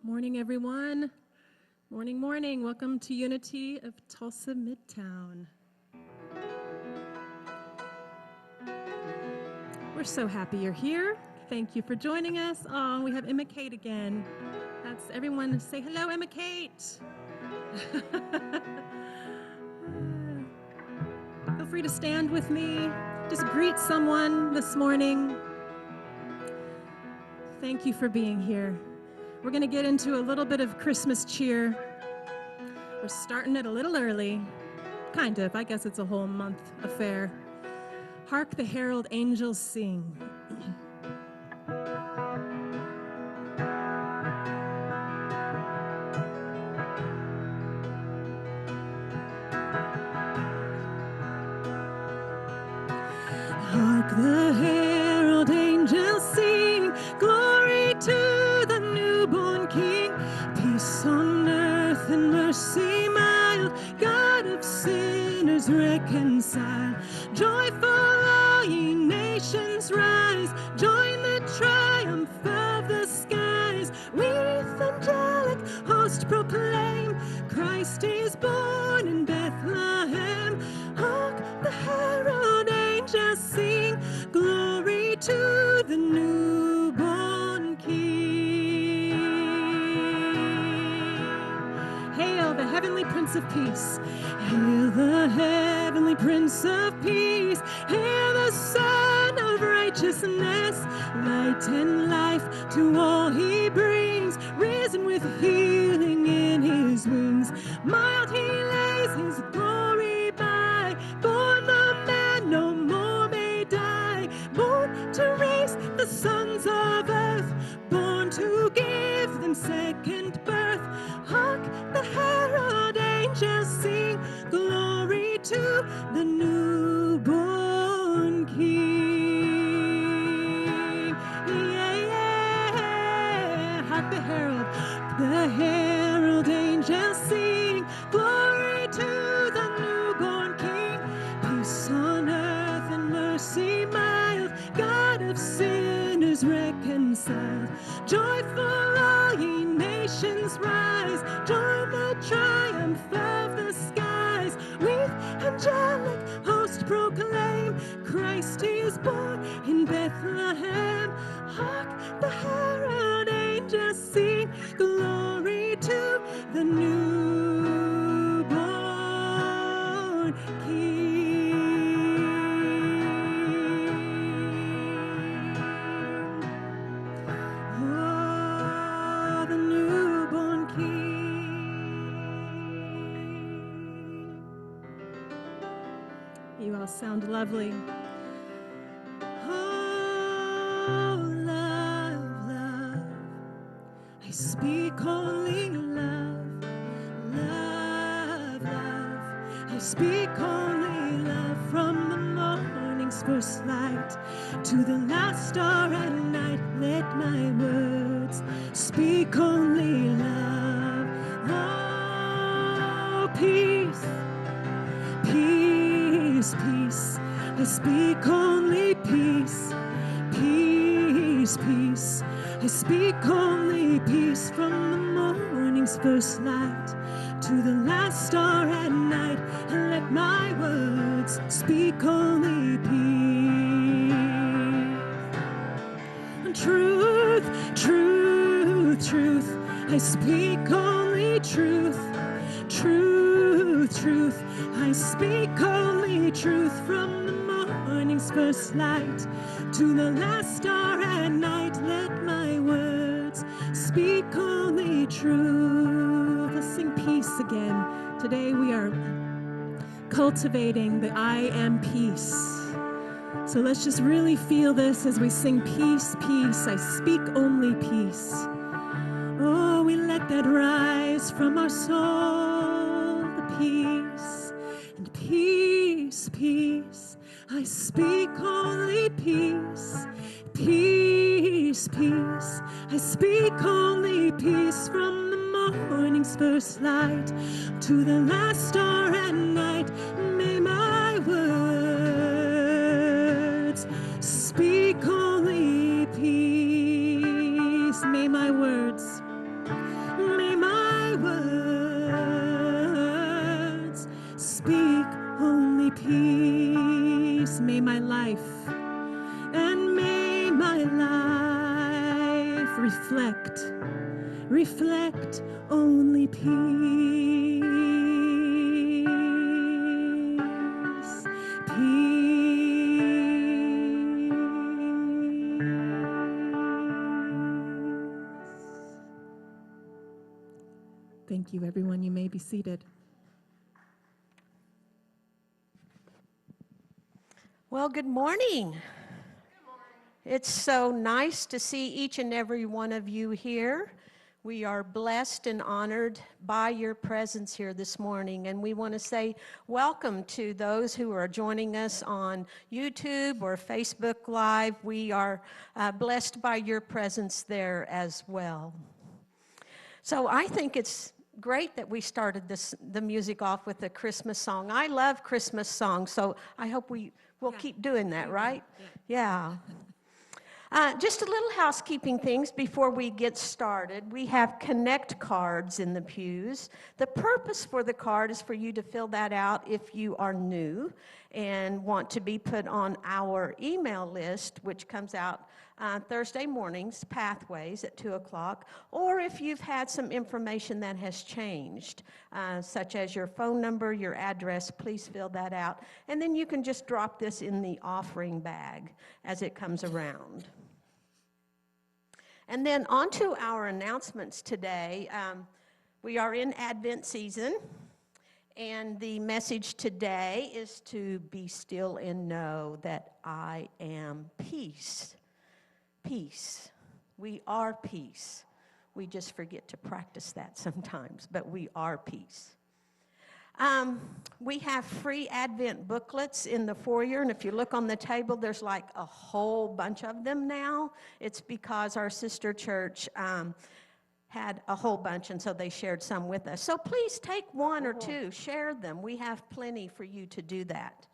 Morning, everyone. Morning, morning. Welcome to Unity of Tulsa-Midtown. We're so happy you're here. Thank you for joining us. Oh, we have Emma Kate again. That's everyone. Say hello, Emma Kate. Feel free to stand with me. Just greet someone this morning. Thank you for being here. We're going to get into a little bit of Christmas cheer. We're starting it a little early. Kind of. I guess it's a whole month affair. Hark the herald angels sing. Hark the herald angels sing, glory to the newborn King, peace on earth and mercy mild, God of sinners reconciled. Joyful all ye nations rise, join the triumph of the skies. With angelic host proclaim, Christ is born in Bethlehem. Hark the herald angels sing, glory to the newborn King. Hail the heavenly Prince of Peace. Hail the heavenly Prince of Peace. Hail the Son of Righteousness. Light and life to all he brings. Risen with healing in his wings. Mild he lays his glory by. Born the man no more may die. Born to raise the sons of earth. Born to give them second birth. Hark the herald angels sing, glory to the newborn King. Yeah, yeah. Hark the herald angels sing, glory to the newborn King. Peace on earth and mercy mild, God of sinners reconciled. Joyful all ye nations rise, join the triumph of the skies. With angelic host proclaim, Christ is born in Bethlehem. Hark the herald angels sing, glory to the newborn King. Oh, the newborn King. You all sound lovely. Oh, love, love. I speak only love, love, love. I speak only love from the morning's first light to the last star at night. Let my words speak only love. Oh, peace, peace, peace. I speak only peace, peace, peace. I speak only peace from the morning's first light to the last star at night. And let my words speak only peace. Truth, truth, truth. I speak only truth, truth, truth. I speak only truth from the morning's first light to the last star at night. Let my words speak only truth. Let's sing peace again. Today we are cultivating the I am peace. So let's just really feel this as we sing peace, peace. I speak only peace. Oh, we let that rise from our soul, the peace. And peace, peace. I speak only peace, peace, peace. I speak only peace from the morning's first light to the last star at night. May my words speak only peace. May my words life, and may my life reflect only peace. Thank you, everyone. You may be seated. Well, good morning. It's so nice to see each and every one of you here. We are blessed and honored by your presence here this morning, and we want to say welcome to those who are joining us on YouTube or Facebook Live. We are blessed by your presence there as well. So I think it's great that we started the music off with a Christmas song. I love Christmas songs, so I hope we'll keep doing that, right? Yeah. Just a little housekeeping things before we get started. We have Connect cards in the pews. The purpose for the card is for you to fill that out if you are new and want to be put on our email list, which comes out Thursday mornings, Pathways at 2 o'clock, or if you've had some information that has changed, such as your phone number, your address, please fill that out. And then you can just drop this in the offering bag as it comes around. And then on to our announcements today. We are in Advent season, and the message today is to be still and know that I am peace. Peace. We are peace. We just forget to practice that sometimes, but we are peace. We have free Advent booklets in the foyer, and if you look on the table, there's like a whole bunch of them now. It's because our sister church had a whole bunch, and so they shared some with us. So please take one or two, share them. We have plenty for you to do that.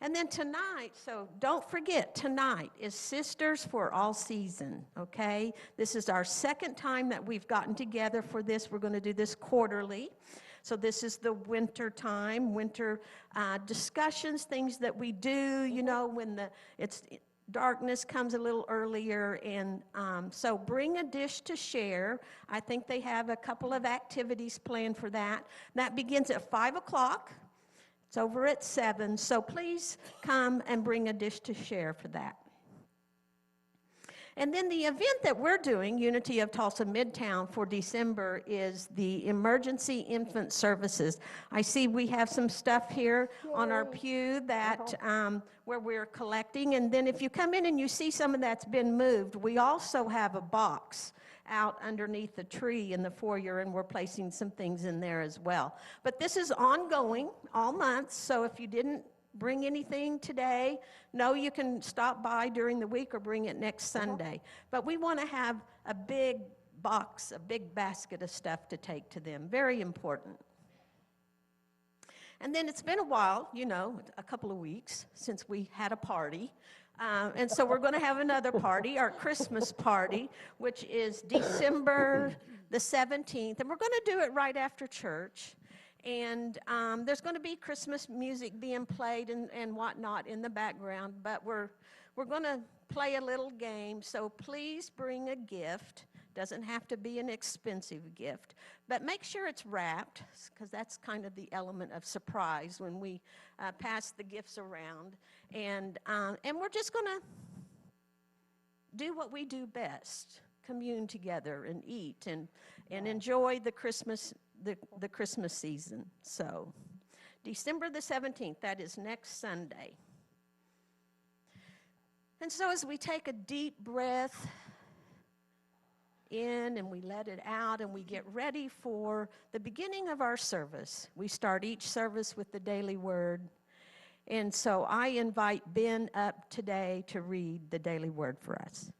And then tonight, so don't forget, tonight is Sisters for All Season, okay? This is our second time that we've gotten together for this. We're going to do this quarterly. So this is the winter time, winter discussions, things that we do, you know, when darkness comes a little earlier. And so bring a dish to share. I think they have a couple of activities planned for that. That begins at 5 o'clock. It's over at 7, so please come and bring a dish to share for that. And then the event that we're doing, Unity of Tulsa-Midtown, for December is the Emergency Infant Services. I see we have some stuff here on our pew that where we're collecting. And then if you come in and you see some of that's been moved, we also have a box out underneath the tree in the foyer, and we're placing some things in there as well. But this is ongoing all month, so if you didn't bring anything today, no, you can stop by during the week or bring it next Sunday. But we want to have a big box, a big basket of stuff to take to them. Very important. And then it's been a while, you know, a couple of weeks since we had a party. And so we're going to have another party, our Christmas party, which is December the 17th. And we're going to do it right after church. And there's going to be Christmas music being played and whatnot in the background. But we're going to play a little game. So please bring a gift. Doesn't have to be an expensive gift. But make sure it's wrapped, because that's kind of the element of surprise when we pass the gifts around. And we're just going to do what we do best, commune together and eat and enjoy the Christmas season. So December the 17th, that is next Sunday. And so as we take a deep breath in and we let it out and we get ready for the beginning of our service. We start each service with the daily word. And so I invite Ben up today to read the daily word for us.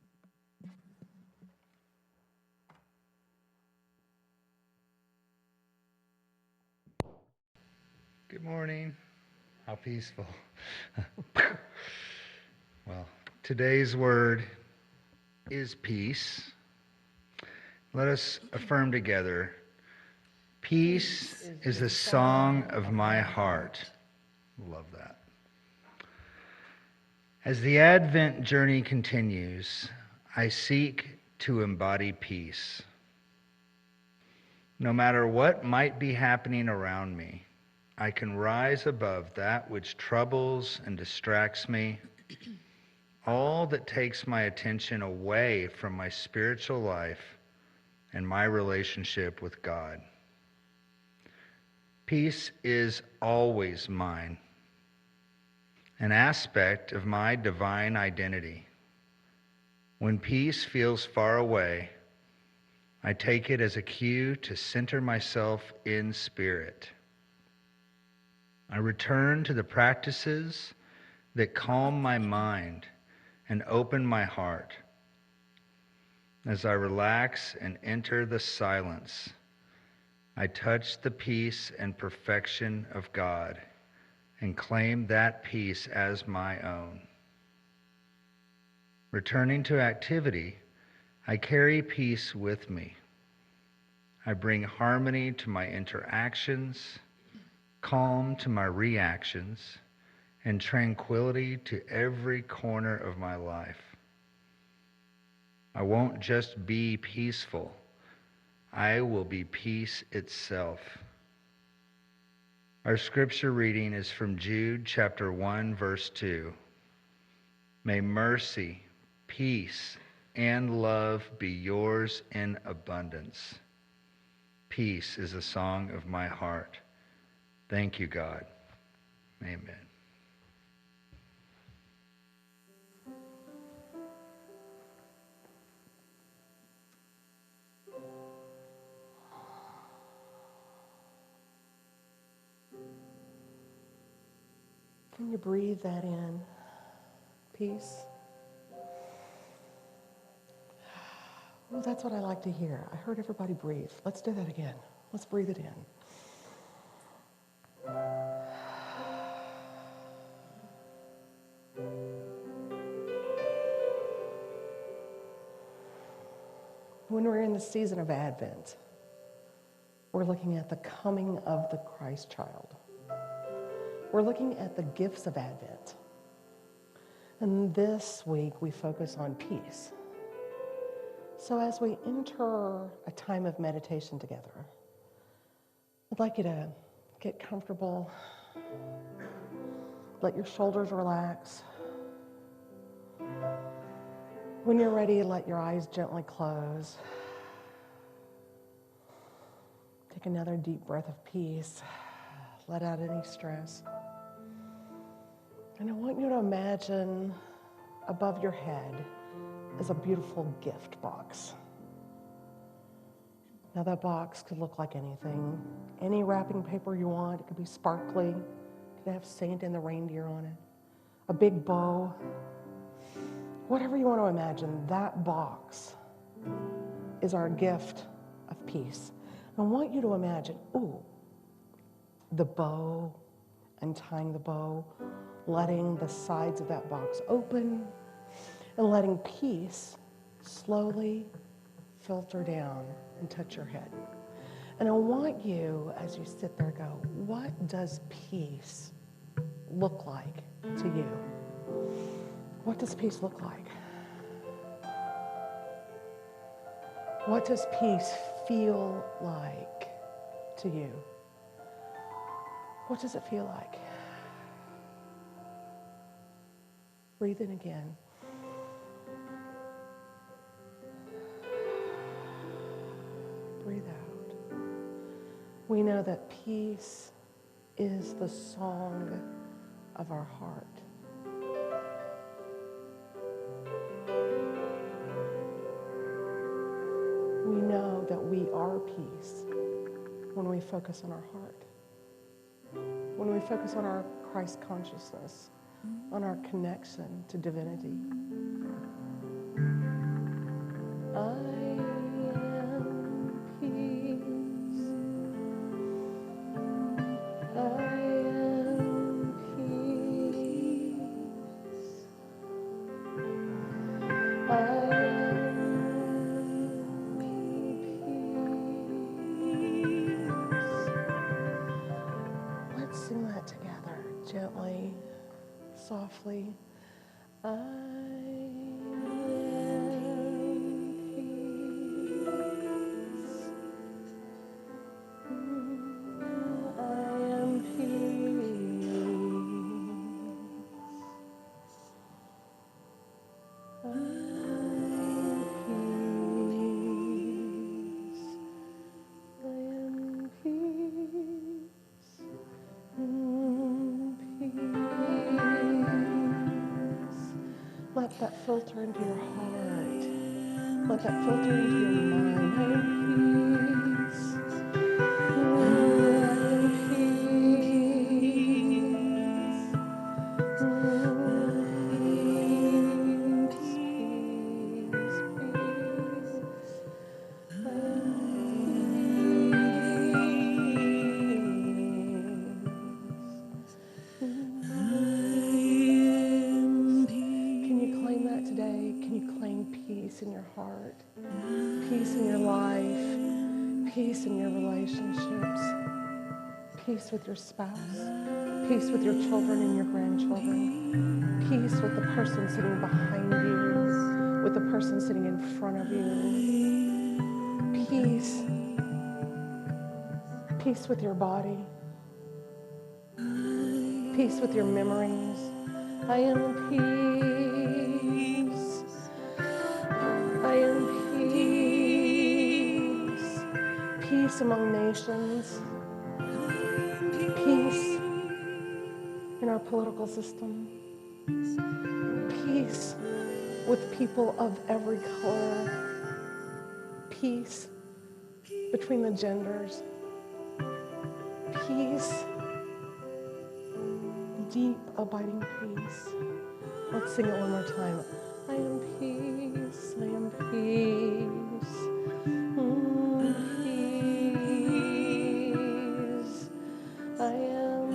Good morning. How peaceful. Well, today's word is peace. Let us affirm together, peace is the song of my heart. Love that. As the Advent journey continues, I seek to embody peace. No matter what might be happening around me, I can rise above that which troubles and distracts me, all that takes my attention away from my spiritual life and my relationship with God. Peace is always mine, an aspect of my divine identity. When peace feels far away, I take it as a cue to center myself in spirit. I return to the practices that calm my mind and open my heart. As I relax and enter the silence, I touch the peace and perfection of God and claim that peace as my own. Returning to activity, I carry peace with me. I bring harmony to my interactions, calm to my reactions, and tranquility to every corner of my life. I won't just be peaceful, I will be peace itself. Our scripture reading is from Jude chapter 1, verse 2. May mercy, peace, and love be yours in abundance. Peace is the song of my heart. Thank you, God. Amen. Can you breathe that in? Peace. Well, that's what I like to hear. I heard everybody breathe. Let's do that again. Let's breathe it in. When we're in the season of Advent, we're looking at the coming of the Christ child. We're looking at the gifts of Advent. And this week, we focus on peace. So as we enter a time of meditation together, I'd like you to get comfortable, let your shoulders relax. When you're ready, let your eyes gently close. Take another deep breath of peace. Let out any stress. And I want you to imagine above your head is a beautiful gift box. Now that box could look like anything. Any wrapping paper you want. It could be sparkly. It could have Santa and the reindeer on it. A big bow. Whatever you want to imagine, that box is our gift of peace. I want you to imagine, the bow, untying the bow, letting the sides of that box open, and letting peace slowly filter down and touch your head. And I want you, as you sit there, go, what does peace look like to you? What does peace look like? What does peace feel like to you? What does it feel like? Breathe in again. Breathe out. We know that peace is the song of our heart. We know that we are peace when we focus on our heart, when we focus on our Christ consciousness, on our connection to divinity. I am peace. I am peace. I Let's sing that together, gently, softly. let that filter into your heart. Let that filter into your mind. I am peace. I am peace. Can you claim that today? Can you claim peace in your heart? Peace in your life? Peace in your relationships? Peace with your spouse? Peace with your children and your grandchildren? Peace with the person sitting behind you, with the person sitting in front of you? Peace. Peace with your body. Peace with your memories. I am peace. I am peace. Peace among nations. Peace in our political system. Peace with people of every color. Peace between the genders. Peace. Deep, abiding peace. Let's sing it one more time. I am peace. I am peace. Peace. I am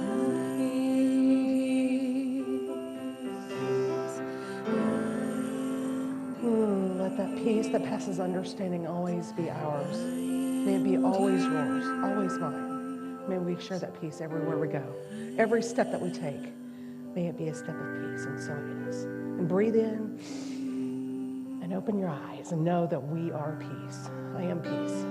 peace. Let that peace that passes understanding always be ours. May it be always yours, always mine. May we share that peace everywhere we go. Every step that we take, may it be a step of peace, and so it is. And breathe in and open your eyes and know that we are peace. I am peace.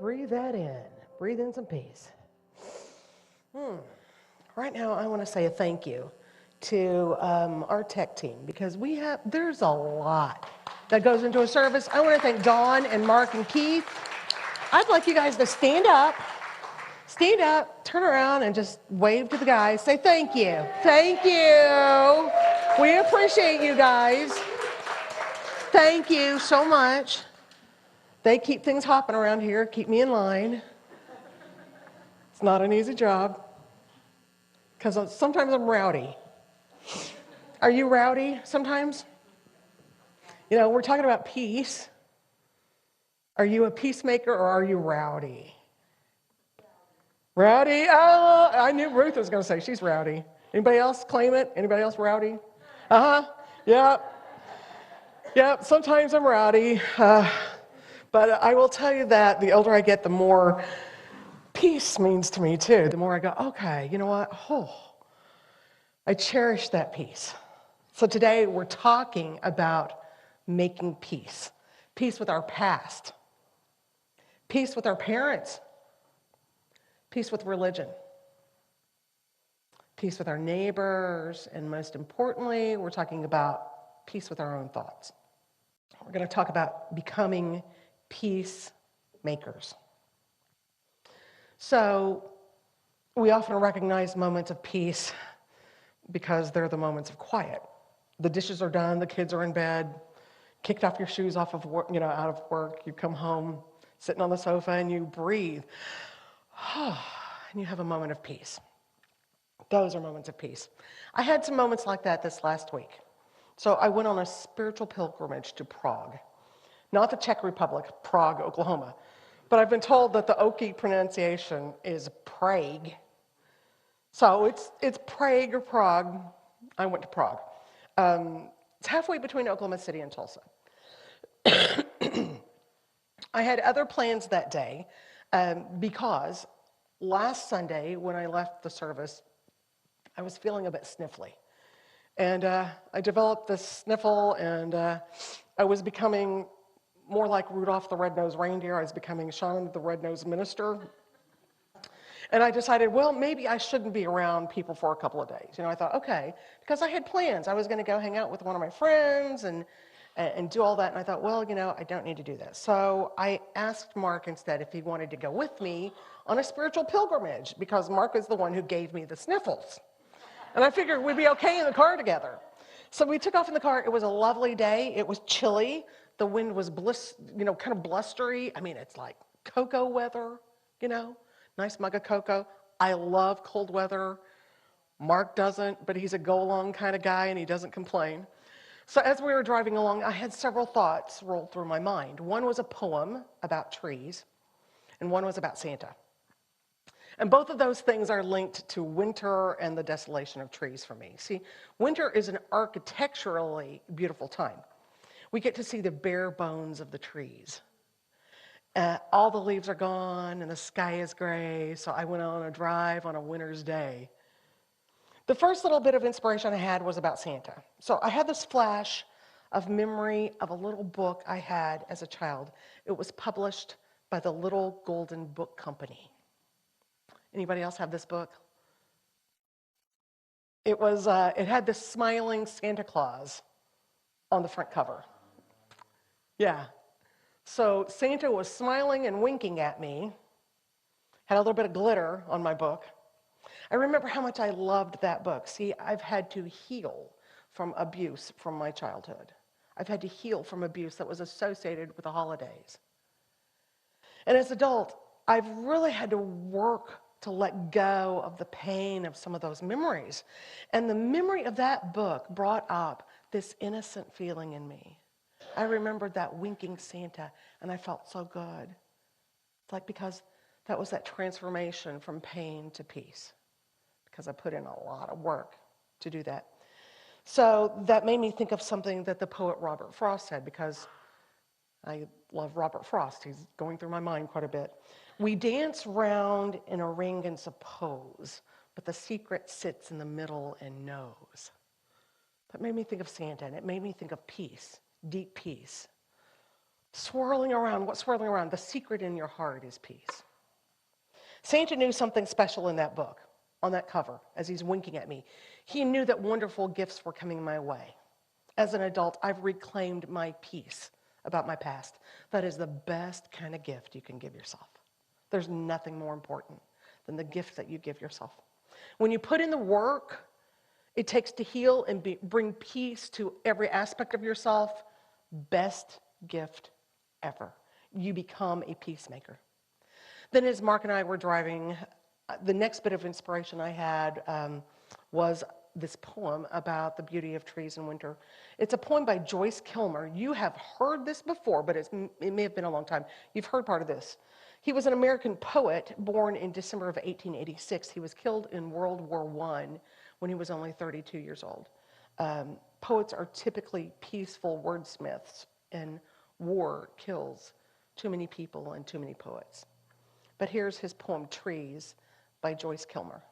Breathe that in. Breathe in some peace. Right now, I want to say a thank you to our tech team, because there's a lot that goes into a service. I want to thank Dawn and Mark and Keith. I'd like you guys to stand up, turn around, and just wave to the guys. Say thank you. Thank you. We appreciate you guys. Thank you so much. They keep things hopping around here, keep me in line. It's not an easy job, because sometimes I'm rowdy. Are you rowdy sometimes? You know, we're talking about peace. Are you a peacemaker or are you rowdy? Rowdy. Oh, I knew Ruth was going to say she's rowdy. Anybody else claim it? Anybody else rowdy? Uh-huh. Yep. Yep. Sometimes I'm rowdy. But I will tell you that the older I get, the more peace means to me too. The more I go, okay, you know what? Oh, I cherish that peace. So today we're talking about making peace. Peace with our past. Peace with our parents. Peace with religion. Peace with our neighbors. And most importantly, we're talking about peace with our own thoughts. We're going to talk about becoming peacemakers. So we often recognize moments of peace because they're the moments of quiet. The dishes are done, the kids are in bed, kicked off your shoes off of work, out of work, you come home, sitting on the sofa and you breathe. And you have a moment of peace. Those are moments of peace. I had some moments like that this last week. So I went on a spiritual pilgrimage to Prague. Not the Czech Republic, Prague, Oklahoma. But I've been told that the Okie pronunciation is Prague. So it's Prague or Prague. I went to Prague. It's halfway between Oklahoma City and Tulsa. I had other plans that day because last Sunday when I left the service, I was feeling a bit sniffly. And I developed this sniffle, and I was becoming more like Rudolph the Red-Nosed Reindeer. I was becoming Shawn the Red-Nosed Minister. And I decided, well, maybe I shouldn't be around people for a couple of days. I thought, okay, because I had plans. I was going to go hang out with one of my friends and do all that. And I thought, well, I don't need to do this. So I asked Mark instead if he wanted to go with me on a spiritual pilgrimage, because Mark is the one who gave me the sniffles. And I figured we'd be okay in the car together. So we took off in the car. It was a lovely day. It was chilly. The wind was kind of blustery. I mean, it's like cocoa weather, nice mug of cocoa. I love cold weather. Mark doesn't, but he's a go-along kind of guy, and he doesn't complain. So as we were driving along, I had several thoughts roll through my mind. One was a poem about trees, and one was about Santa. And both of those things are linked to winter and the desolation of trees for me. See, winter is an architecturally beautiful time. We get to see the bare bones of the trees. All the leaves are gone and the sky is gray, so I went on a drive on a winter's day. The first little bit of inspiration I had was about Santa. So I had this flash of memory of a little book I had as a child. It was published by the Little Golden Book Company. Anybody else have this book? It had this smiling Santa Claus on the front cover. Yeah. So Santa was smiling and winking at me, had a little bit of glitter on my book. I remember how much I loved that book. See, I've had to heal from abuse from my childhood. I've had to heal from abuse that was associated with the holidays. And as an adult, I've really had to work to let go of the pain of some of those memories. And the memory of that book brought up this innocent feeling in me. I remembered that winking Santa, and I felt so good. It's like because that was that transformation from pain to peace, because I put in a lot of work to do that. So that made me think of something that the poet Robert Frost said, because I love Robert Frost. He's going through my mind quite a bit. We dance round in a ring and suppose, but the secret sits in the middle and knows. That made me think of Santa, and it made me think of peace, deep peace. Swirling around, what's swirling around? The secret in your heart is peace. Santa knew something special in that book, on that cover, as he's winking at me. He knew that wonderful gifts were coming my way. As an adult, I've reclaimed my peace about my past. That is the best kind of gift you can give yourself. There's nothing more important than the gift that you give yourself. When you put in the work it takes to heal and bring peace to every aspect of yourself, best gift ever. You become a peacemaker. Then as Mark and I were driving, the next bit of inspiration I had was this poem about the beauty of trees in winter. It's a poem by 𝗪ce 𝗪𝗀. You have heard this before, but it may have been a long time. You've heard part of this. He was an American poet born in December of 1886. He was killed in World War I when he was only 32 years old. Poets are typically peaceful wordsmiths, and war kills too many people and too many poets. But here's his poem, Trees, by Joyce Kilmer.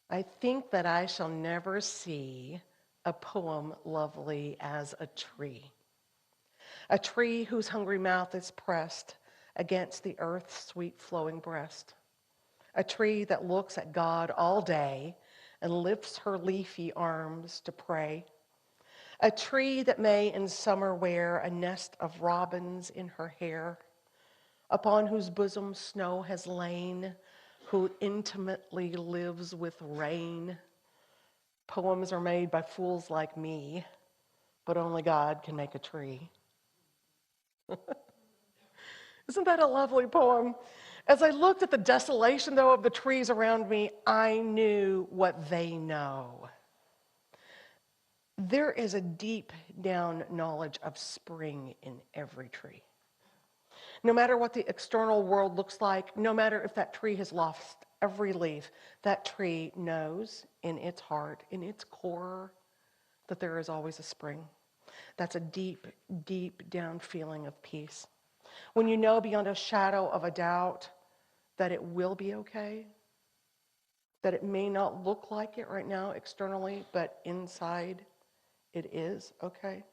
I think that I shall never see a poem lovely as a tree whose hungry mouth is pressed against the earth's sweet flowing breast, a tree that looks at God all day and lifts her leafy arms to pray, a tree that may in summer wear a nest of robins in her hair, upon whose bosom snow has lain, who intimately lives with rain. Poems are made by fools like me, but only God can make a tree. Isn't that a lovely poem? As I looked at the desolation, though, of the trees around me, I knew what they know. There is a deep down knowledge of spring in every tree. No matter what the external world looks like, no matter if that tree has lost every leaf, that tree knows in its heart, in its core, that there is always a spring. That's a deep, deep down feeling of peace. When you know beyond a shadow of a doubt that it will be okay, that it may not look like it right now externally, but inside it is okay.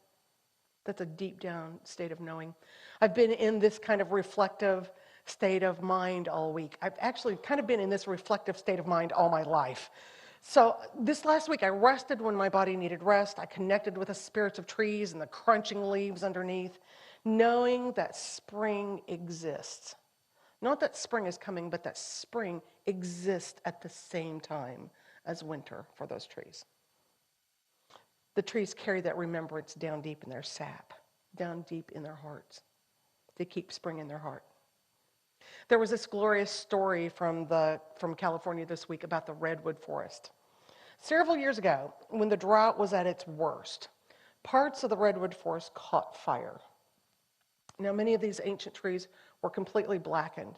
That's a deep down state of knowing. I've been in this kind of reflective state of mind all week. I've actually kind of been in this reflective state of mind all my life. So this last week I rested when my body needed rest. I connected with the spirits of trees and the crunching leaves underneath, knowing that spring exists. Not that spring is coming, but that spring exists at the same time as winter for those trees. The trees carry that remembrance down deep in their sap, down deep in their hearts. They keep spring in their heart. There was this glorious story from California this week about the redwood forest. Several years ago, when the drought was at its worst, parts of the redwood forest caught fire. Now, many of these ancient trees were completely blackened,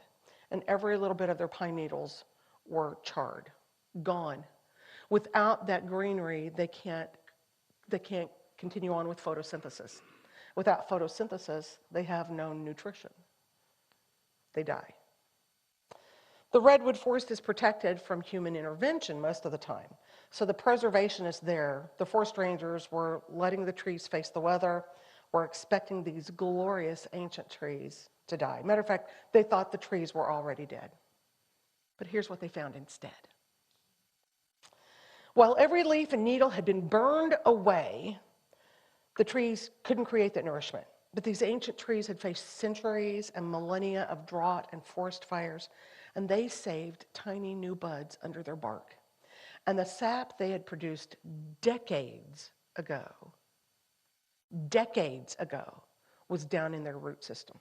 and every little bit of their pine needles were charred, gone. Without that greenery, they can't continue on with photosynthesis. Without photosynthesis, they have no nutrition. They die. The redwood forest is protected from human intervention most of the time. So the preservationists there, the forest rangers, were letting the trees face the weather, were expecting these glorious ancient trees to die. Matter of fact, they thought the trees were already dead. But here's what they found instead. While every leaf and needle had been burned away, the trees couldn't create that nourishment. But these ancient trees had faced centuries and millennia of drought and forest fires, and they saved tiny new buds under their bark. And the sap they had produced decades ago was down in their root system.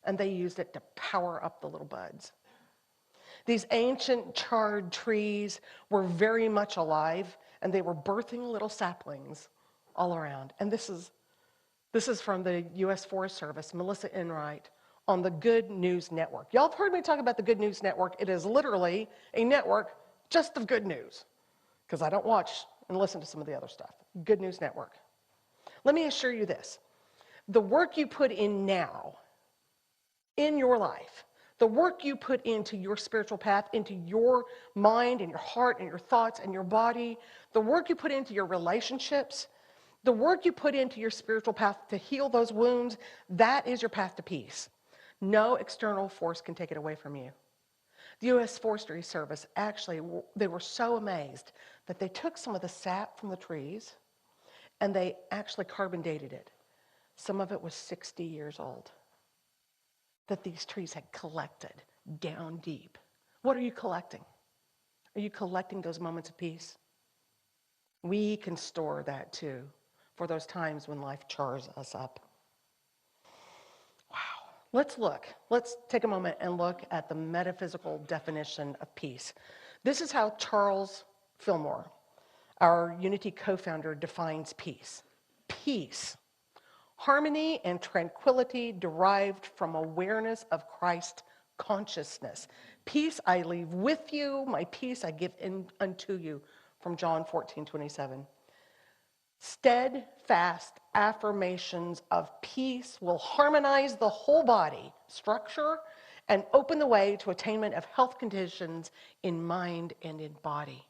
And they used it to power up the little buds. These ancient charred trees were very much alive, and they were birthing little saplings all around. And this is from the U.S. Forest Service, Melissa Enright, on the Good News Network. Y'all have heard me talk about the Good News Network. It is literally a network just of good news, because I don't watch and listen to some of the other stuff. Good News Network. Let me assure you this. The work you put in now, in your life, the work you put into your spiritual path, into your mind and your heart and your thoughts and your body, the work you put into your relationships, the work you put into your spiritual path to heal those wounds, that is your path to peace. No external force can take it away from you. The U.S. Forestry Service, actually, they were so amazed that they took some of the sap from the trees and they actually carbon dated it. Some of it was 60 years old that these trees had collected down deep. What are you collecting? Are you collecting those moments of peace? We can store that too for those times when life chars us up. Wow. Let's take a moment and look at the metaphysical definition of peace. This is how Charles Fillmore, our Unity co-founder, defines peace. Peace. Harmony and tranquility derived from awareness of Christ consciousness. Peace I leave with you, my peace I give unto you, from John 14:27. Steadfast affirmations of peace will harmonize the whole body structure and open the way to attainment of health conditions in mind and in body.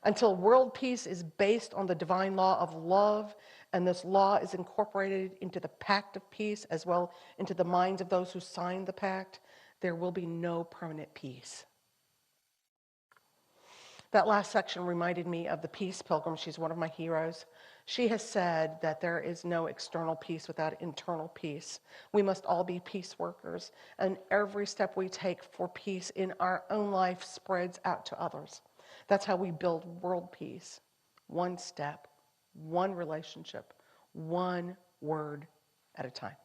Until world peace is based on the divine law of love, and this law is incorporated into the pact of peace as well into the minds of those who signed the pact, there will be no permanent peace. That last section reminded me of the Peace Pilgrim. She's one of my heroes. She has said that there is no external peace without internal peace. We must all be peace workers, and every step we take for peace in our own life spreads out to others. That's how we build world peace. One step, one relationship, one word at a time.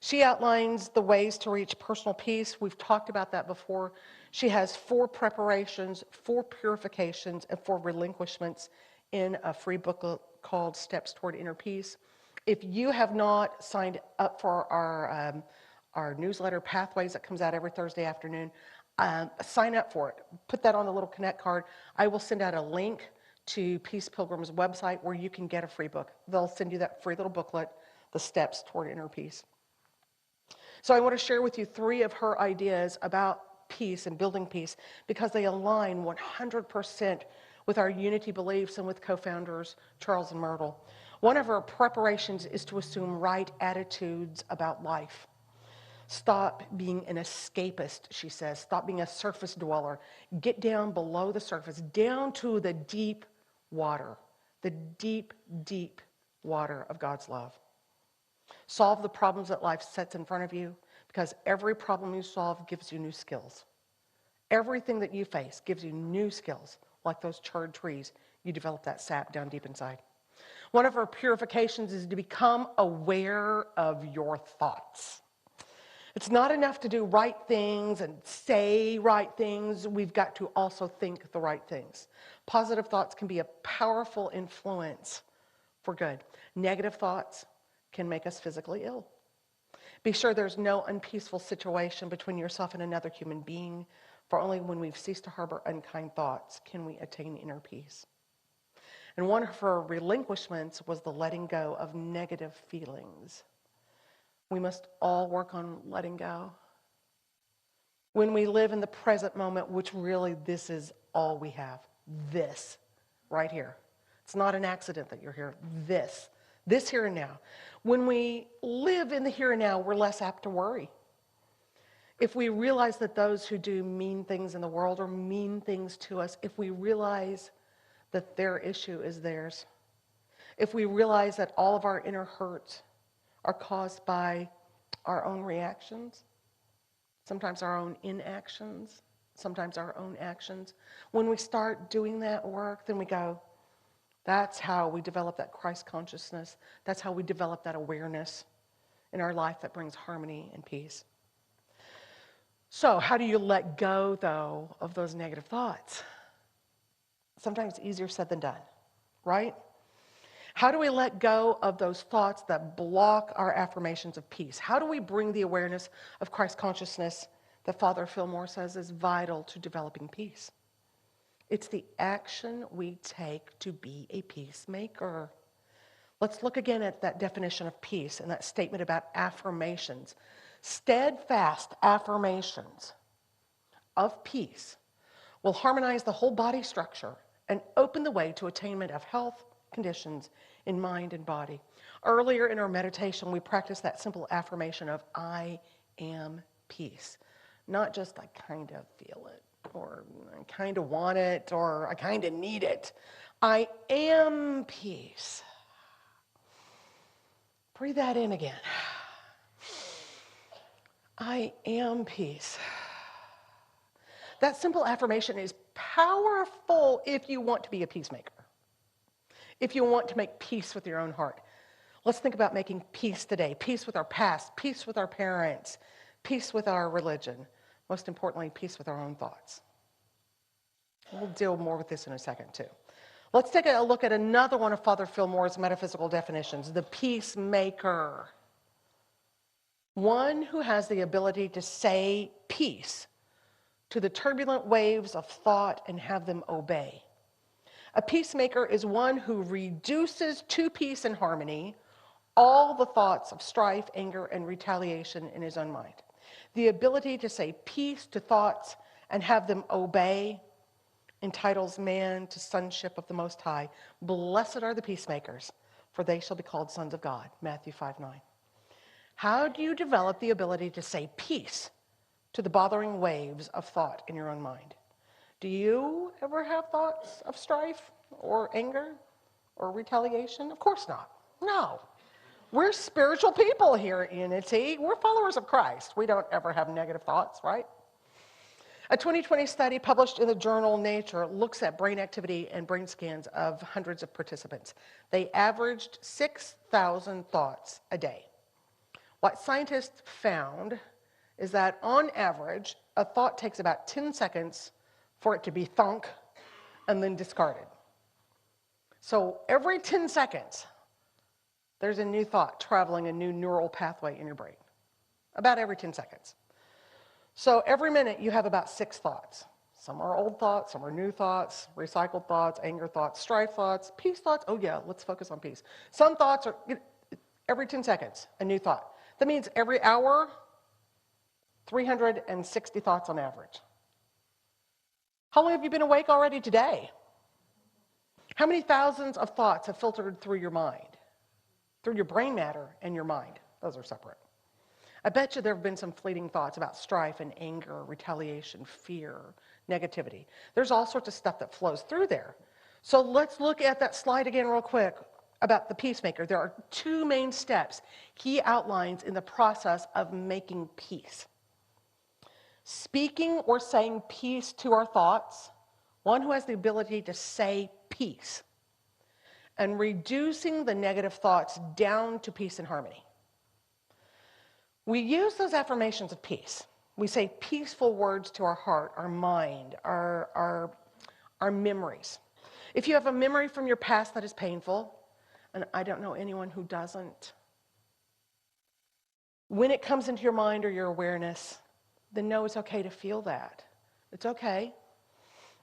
She outlines the ways to reach personal peace. We've talked about that before. She has 4 preparations, 4 purifications, and 4 relinquishments in a free booklet called Steps Toward Inner Peace. If you have not signed up for our newsletter, Pathways, that comes out every Thursday afternoon, sign up for it. Put that on the little Connect card. I will send out a link to Peace Pilgrim's website where you can get a free book. They'll send you that free little booklet, The Steps Toward Inner Peace. So I want to share with you 3 of her ideas about peace and building peace because they align 100% with our unity beliefs and with co-founders Charles and Myrtle. One of her preparations is to assume right attitudes about life. Stop being an escapist, she says. Stop being a surface dweller. Get down below the surface, down to the deep water, the deep, deep water of God's love. Solve the problems that life sets in front of you, because every problem you solve gives you new skills. Everything that you face gives you new skills, like those charred trees. You develop that sap down deep inside. One of our purifications is to become aware of your thoughts. It's not enough to do right things and say right things. We've got to also think the right things. Positive thoughts can be a powerful influence for good. Negative thoughts can make us physically ill. Be sure there's no unpeaceful situation between yourself and another human being, for only when we've ceased to harbor unkind thoughts can we attain inner peace. And one of her relinquishments was the letting go of negative feelings. We must all work on letting go. When we live in the present moment, which really this is all we have, this right here. It's not an accident that you're here, this here and now. When we live in the here and now, we're less apt to worry. If we realize that those who do mean things in the world or mean things to us, if we realize that their issue is theirs, if we realize that all of our inner hurts are caused by our own reactions, sometimes our own inactions, sometimes our own actions, when we start doing that work, then we go, that's how we develop that Christ consciousness. That's how we develop that awareness in our life that brings harmony and peace. So how do you let go, though, of those negative thoughts? Sometimes easier said than done, right? How do we let go of those thoughts that block our affirmations of peace? How do we bring the awareness of Christ consciousness that Father Fillmore says is vital to developing peace? It's the action we take to be a peacemaker. Let's look again at that definition of peace and that statement about affirmations. Steadfast affirmations of peace will harmonize the whole body structure and open the way to attainment of health conditions in mind and body. Earlier in our meditation, we practiced that simple affirmation of I am peace. Not just I kind of feel it, or I kind of want it, or I kind of need it. I am peace. Breathe that in again. I am peace. That simple affirmation is powerful if you want to be a peacemaker. If you want to make peace with your own heart. Let's think about making peace today. Peace with our past, peace with our parents, peace with our religion. Most importantly, peace with our own thoughts. We'll deal more with this in a second, too. Let's take a look at another one of Father Fillmore's metaphysical definitions, the peacemaker. One who has the ability to say peace to the turbulent waves of thought and have them obey. A peacemaker is one who reduces to peace and harmony all the thoughts of strife, anger, and retaliation in his own mind. The ability to say peace to thoughts and have them obey entitles man to sonship of the Most High. Blessed are the peacemakers, for they shall be called sons of God. Matthew 5:9. How do you develop the ability to say peace to the bothering waves of thought in your own mind? Do you ever have thoughts of strife or anger or retaliation? Of course not. No. We're spiritual people here at Unity. We're followers of Christ. We don't ever have negative thoughts, right? A 2020 study published in the journal Nature looks at brain activity and brain scans of hundreds of participants. They averaged 6,000 thoughts a day. What scientists found is that on average, a thought takes about 10 seconds for it to be thunk and then discarded. So every 10 seconds, there's a new thought traveling a new neural pathway in your brain. About every 10 seconds. So every minute you have about 6 thoughts. Some are old thoughts, some are new thoughts, recycled thoughts, anger thoughts, strife thoughts, peace thoughts. Oh yeah, let's focus on peace. Some thoughts are every 10 seconds, a new thought. That means every hour, 360 thoughts on average. How long have you been awake already today? How many thousands of thoughts have filtered through your mind? Through your brain matter and your mind. Those are separate. I bet you there have been some fleeting thoughts about strife and anger, retaliation, fear, negativity. There's all sorts of stuff that flows through there. So let's look at that slide again real quick about the peacemaker. There are 2 main steps he outlines in the process of making peace. Speaking or saying peace to our thoughts, one who has the ability to say peace, and reducing the negative thoughts down to peace and harmony. We use those affirmations of peace. We say peaceful words to our heart, our mind, our memories. If you have a memory from your past that is painful, and I don't know anyone who doesn't, when it comes into your mind or your awareness, then know it's okay to feel that. It's okay.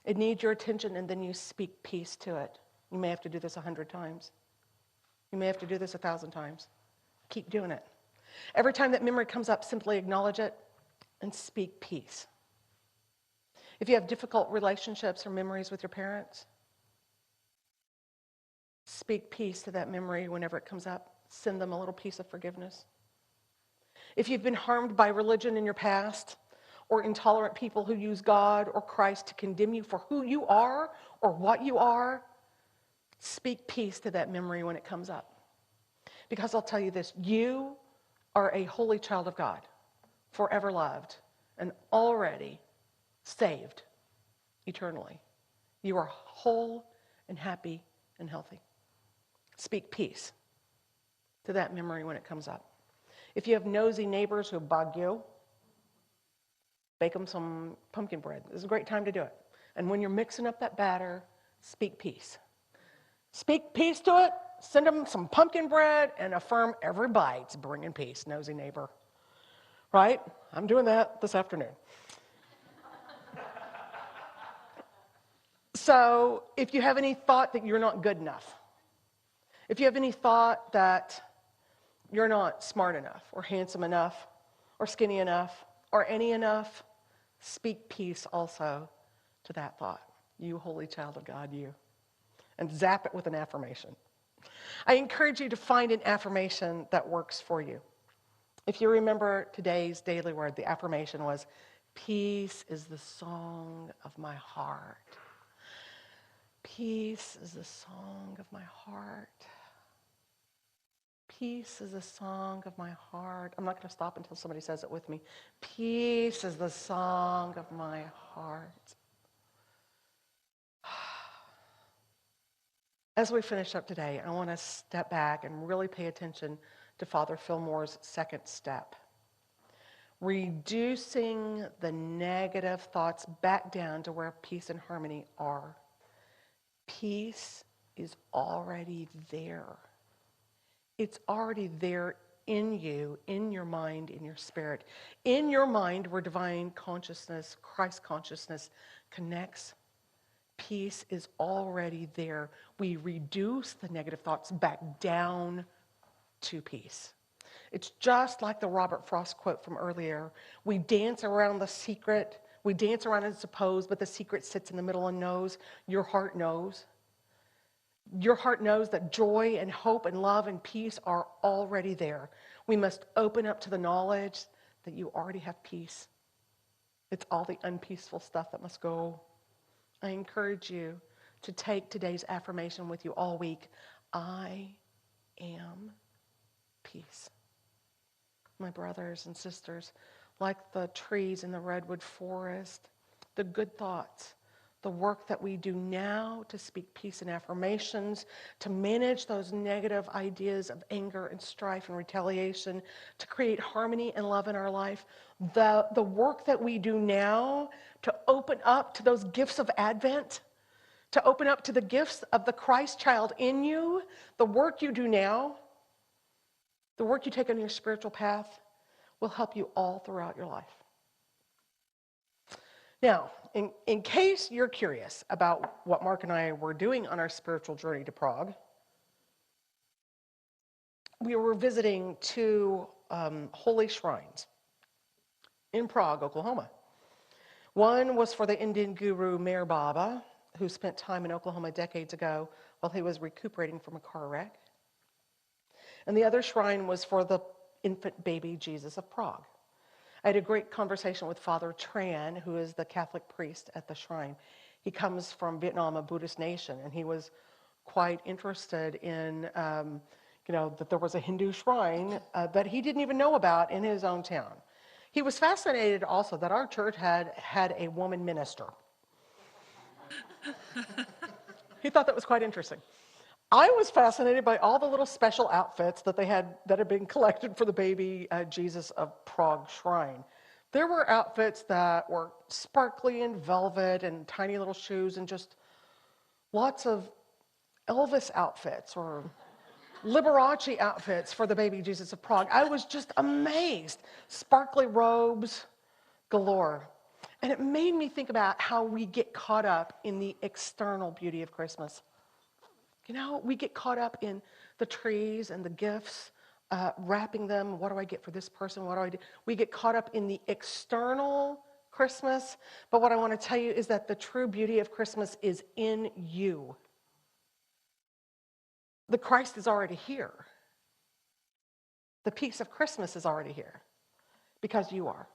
It needs your attention, and then you speak peace to it. You may have to do this 100 times. You may have to do this 1,000 times. Keep doing it. Every time that memory comes up, simply acknowledge it and speak peace. If you have difficult relationships or memories with your parents, speak peace to that memory whenever it comes up. Send them a little piece of forgiveness. If you've been harmed by religion in your past, or intolerant people who use God or Christ to condemn you for who you are or what you are, speak peace to that memory when it comes up. Because I'll tell you this, you are a holy child of God, forever loved, and already saved eternally. You are whole and happy and healthy. Speak peace to that memory when it comes up. If you have nosy neighbors who bug you, bake them some pumpkin bread. This is a great time to do it. And when you're mixing up that batter, speak peace. Speak peace to it, send them some pumpkin bread, and affirm every bite's bringing peace, nosy neighbor. Right? I'm doing that this afternoon. So if you have any thought that you're not good enough, if you have any thought that you're not smart enough, or handsome enough, or skinny enough, or any enough, speak peace also to that thought. You holy child of God, you. And zap it with an affirmation. I encourage you to find an affirmation that works for you. If you remember today's daily word, the affirmation was, peace is the song of my heart. Peace is the song of my heart. Peace is the song of my heart. I'm not going to stop until somebody says it with me. Peace is the song of my heart. As we finish up today, I want to step back and really pay attention to Father Fillmore's second step. Reducing the negative thoughts back down to where peace and harmony are. Peace is already there. It's already there in you, in your mind, in your spirit. In your mind, where divine consciousness, Christ consciousness connects, peace is already there. We reduce the negative thoughts back down to peace. It's just like the Robert Frost quote from earlier. We dance around the secret. We dance around and suppose, but the secret sits in the middle and knows. Your heart knows. Your heart knows that joy and hope and love and peace are already there. We must open up to the knowledge that you already have peace. It's all the unpeaceful stuff that must go. I encourage you to take today's affirmation with you all week. I am peace. My brothers and sisters, like the trees in the redwood forest, the good thoughts, the work that we do now to speak peace and affirmations, to manage those negative ideas of anger and strife and retaliation, to create harmony and love in our life, the work that we do now to open up to those gifts of Advent, to open up to the gifts of the Christ child in you, the work you do now, the work you take on your spiritual path will help you all throughout your life. Now, in case you're curious about what Mark and I were doing on our spiritual journey to Prague, we were visiting two holy shrines in Prague, Oklahoma. One was for the Indian guru 𝗟𝗶𝗶𝗁, who spent time in Oklahoma decades ago while he was recuperating from a car wreck. And the other shrine was for the infant baby Jesus of Prague. I had a great conversation with Father Tran, who is the Catholic priest at the shrine. He comes from Vietnam, a Buddhist nation, and he was quite interested in, that there was a Hindu shrine that he didn't even know about in his own town. He was fascinated also that our church had a woman minister. He thought that was quite interesting. I was fascinated by all the little special outfits that had been collected for the baby Jesus of Prague shrine. There were outfits that were sparkly and velvet and tiny little shoes and just lots of Elvis outfits or Liberace outfits for the baby Jesus of Prague. I was just amazed. Sparkly robes galore. And it made me think about how we get caught up in the external beauty of Christmas. We get caught up in the trees and the gifts, wrapping them. What do I get for this person? What do I do? We get caught up in the external Christmas. But what I want to tell you is that the true beauty of Christmas is in you. The Christ is already here. The peace of Christmas is already here because you are.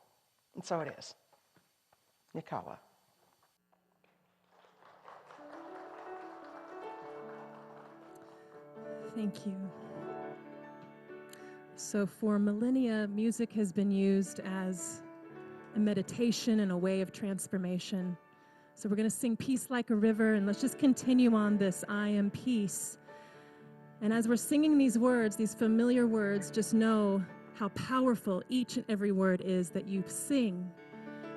And so it is. 𝗨𝗃𝗏𝗧𝘂𝗹. Thank you. So for millennia, music has been used as a meditation and a way of transformation. So we're going to sing Peace Like a River, and let's just continue on this I am peace. And as we're singing these words, these familiar words, just know how powerful each and every word is that you sing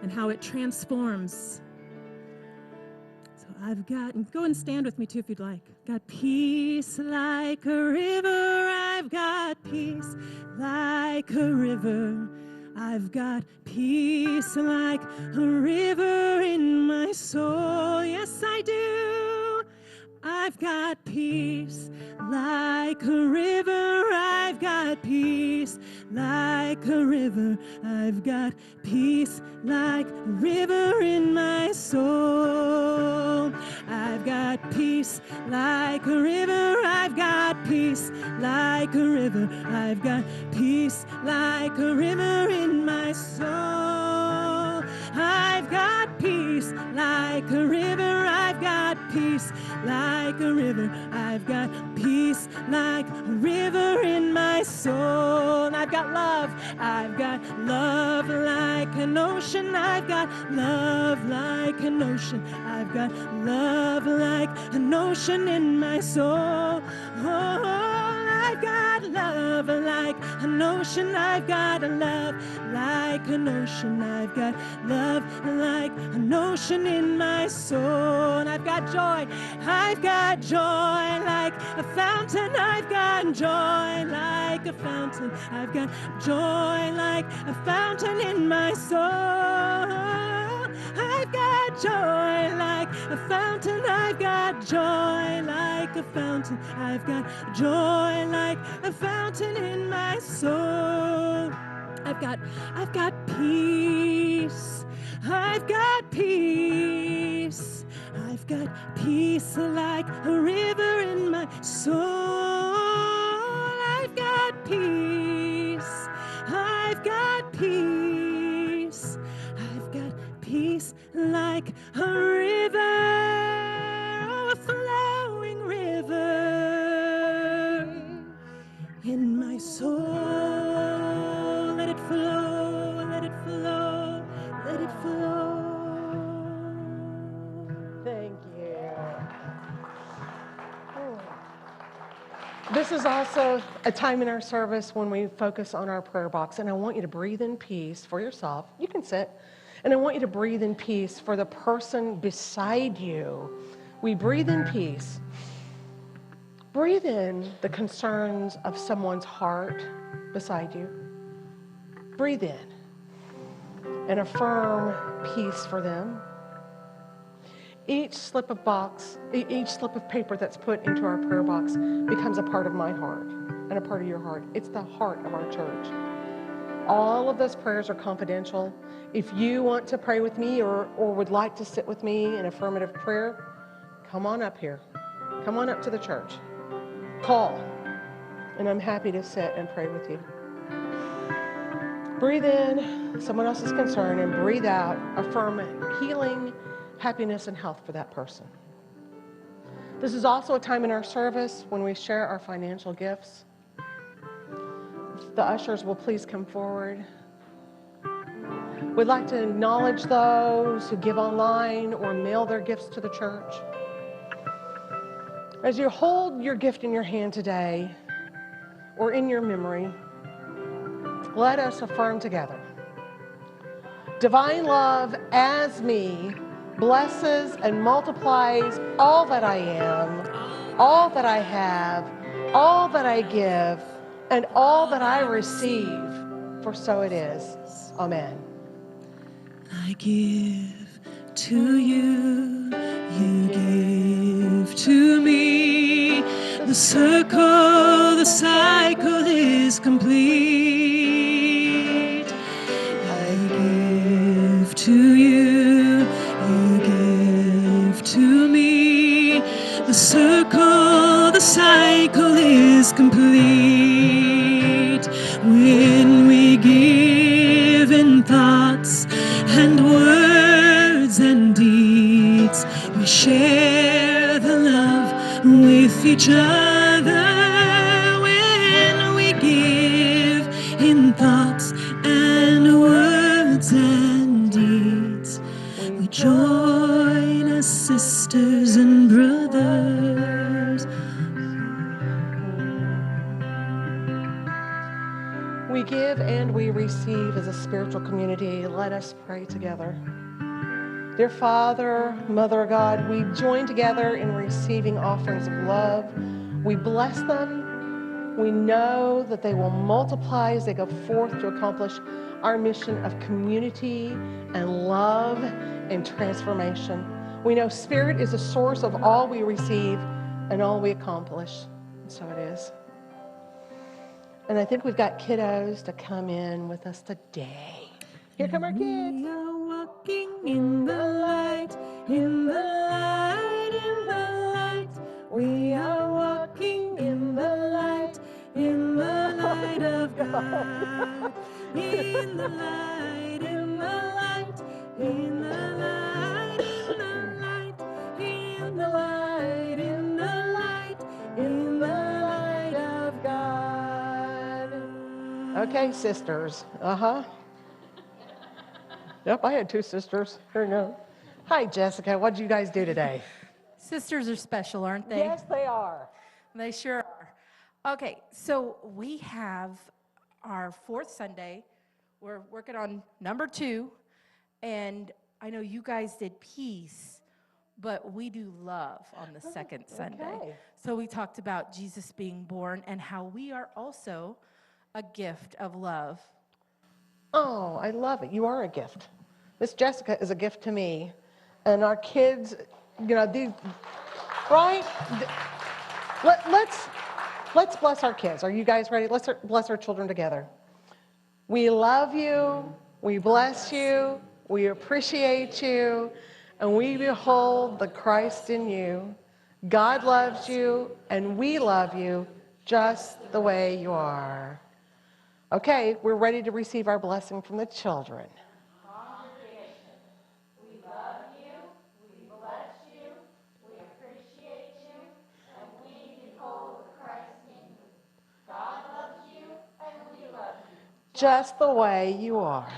and how it transforms. So I've got, and go and stand with me too if you'd like. Got peace like a river, I've got peace like a river. I've got peace like a river in my soul. Yes, I do. I've got peace like a river. I've got peace like a river. I've got peace like a river in my soul. I've got peace like a river. I've got peace like a river. I've got peace like a river in my soul. I've got peace like a river. I've got peace like a river. I've got peace like a river in my soul. And I've got love. I've got love like an ocean. I've got love like an ocean. I've got love like an ocean in my soul. Oh, I've got love like an ocean. I've got a love like an ocean. I've got love like an ocean in my soul. And I've got joy. I've got joy like like a fountain. I've got joy like a fountain. I've got joy like a fountain in my soul. I've got joy like a fountain. I've got joy like a fountain. I've got joy like a fountain in my soul. I've got peace. I've got peace. I've got peace like a river in my soul. I've got peace. I've got peace. I've got peace like a river, oh, a flowing river in my soul. Let it flow, let it flow, let it flow. Thank you. This is also a time in our service when we focus on our prayer box, and I want you to breathe in peace for yourself. You can sit. And I want you to breathe in peace for the person beside you. We breathe in peace. Breathe in the concerns of someone's heart beside you. Breathe in and affirm peace for them. Each slip of paper that's put into our prayer box becomes a part of my heart and a part of your heart. It's the heart of our church. All of those prayers are confidential. If you want to pray with me or would like to sit with me in affirmative prayer, come on up here. Come on up to the church. Call, and I'm happy to sit and pray with you. Breathe in someone else's concern and breathe out, affirm healing, happiness, and health for that person. This is also a time in our service when we share our financial gifts. The ushers will please come forward. We'd like to acknowledge those who give online or mail their gifts to the church. As you hold your gift in your hand today, or in your memory, let us affirm together. Divine love as me blesses and multiplies all that I am, all that I have, all that I give, and all that I receive, for so it is. Amen. I give to you, you give to me. The circle, the cycle is complete. I give to you, you give to me. The circle, the cycle is complete. When we give in thoughts and words and deeds, we share the love with each other. When we give in thoughts and words and deeds, we join as sisters and brothers. We give and we receive as a spiritual community. Let us pray together. Dear Father, Mother God, we join together in receiving offerings of love. We bless them. We know that they will multiply as they go forth to accomplish our mission of community and love and transformation. We know Spirit is the source of all we receive and all we accomplish. And so it is. And I think we've got kiddos to come in with us today. Here come our kids. We are walking in the light, in the light, in the light. We are walking in the light, in the light of God. In the light, in the light, in the light, in the light, in the light, in the light, in the light of God. Okay, sisters. Yep, I had two sisters. Here you go. Hi, Jessica. What did you guys do today? Sisters are special, aren't they? Yes, they are. They sure are. Okay, so we have our fourth Sunday. We're working on number 2, and I know you guys did peace. but we do love on the second Sunday. okay. So we talked about Jesus being born and how we are also a gift of love. Oh, I love it. You are a gift. Miss Jessica is a gift to me. And our kids, you know, these, right? Let's bless our kids. Are you guys ready? Let's bless our children together. We love you. We bless you. We appreciate you. And we behold the Christ in you. God loves you, and we love you just the way you are. Okay, we're ready to receive our blessing from the children. Congregation, we love you, we bless you, we appreciate you, and we behold Christ in you. God loves you, and we love you. Just the way you are.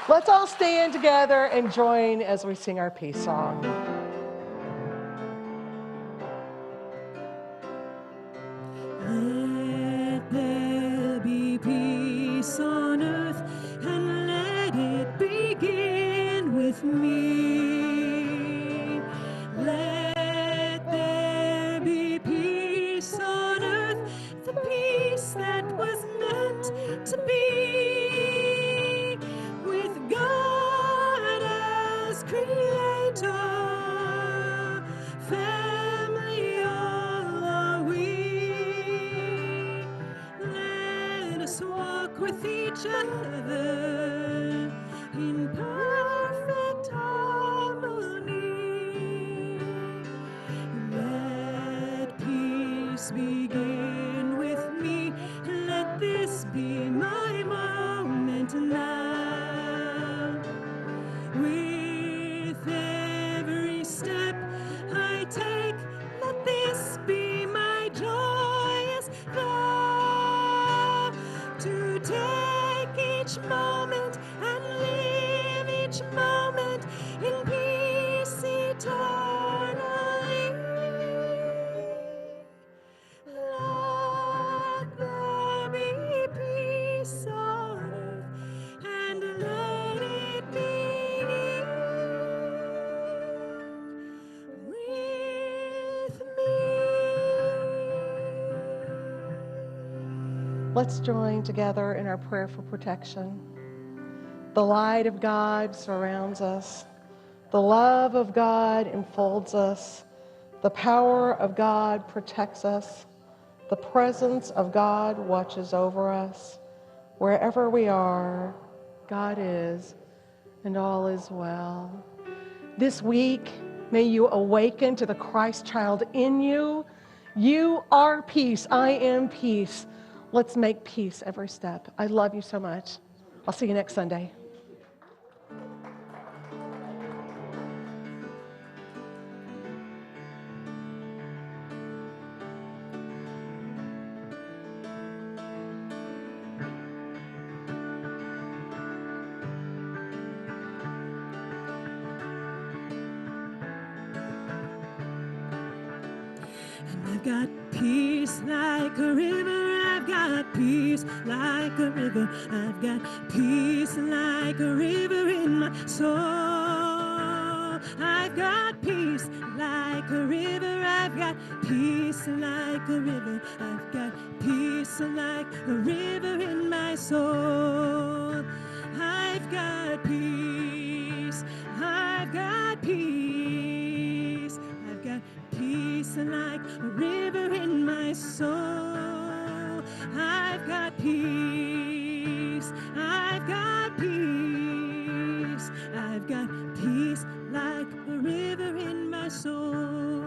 Let's all stand together and join as we sing our peace song. Let there be peace on earth, and let it begin with me. Let there be peace on earth, the peace that was meant to be, with God as creator. Family all are we. Let us walk with each other in perfect harmony. Let peace begin with me. Let this be my moment now. With every step I take, let this be my joyous vow, to take each moment and live each moment in peace eternally. Let there be peace on earth, and let it begin with me. Let's join together in our prayer for protection. The light of God surrounds us. The love of God enfolds us. The power of God protects us. The presence of God watches over us. Wherever we are, God is, and all is well. This week, may you awaken to the Christ child in you. You are peace. I am peace. Let's make peace every step. I love you so much. I'll see you next Sunday. I've got peace like a river, I've got peace like a river, I've got peace like a river in my soul. I've got peace like a river, I've got peace like a river, I've got peace like a river in my soul. I've got peace, I've got peace, I've got peace like a river in my soul. I've got peace, I've got peace, I've got peace like a river in my soul.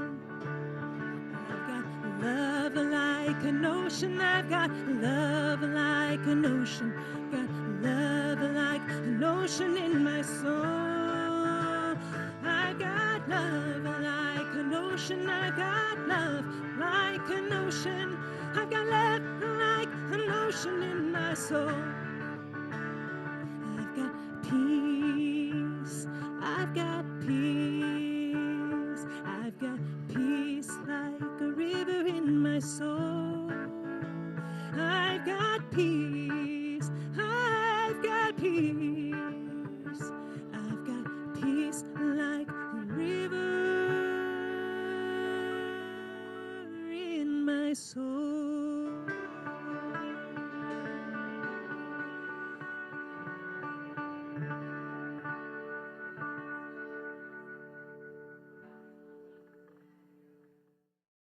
I've got love like an ocean, I've got love like an ocean, got love like an ocean in my soul. I've got love like an ocean, I've got love like an ocean, I've got love like an ocean in my soul. I've got peace, I've got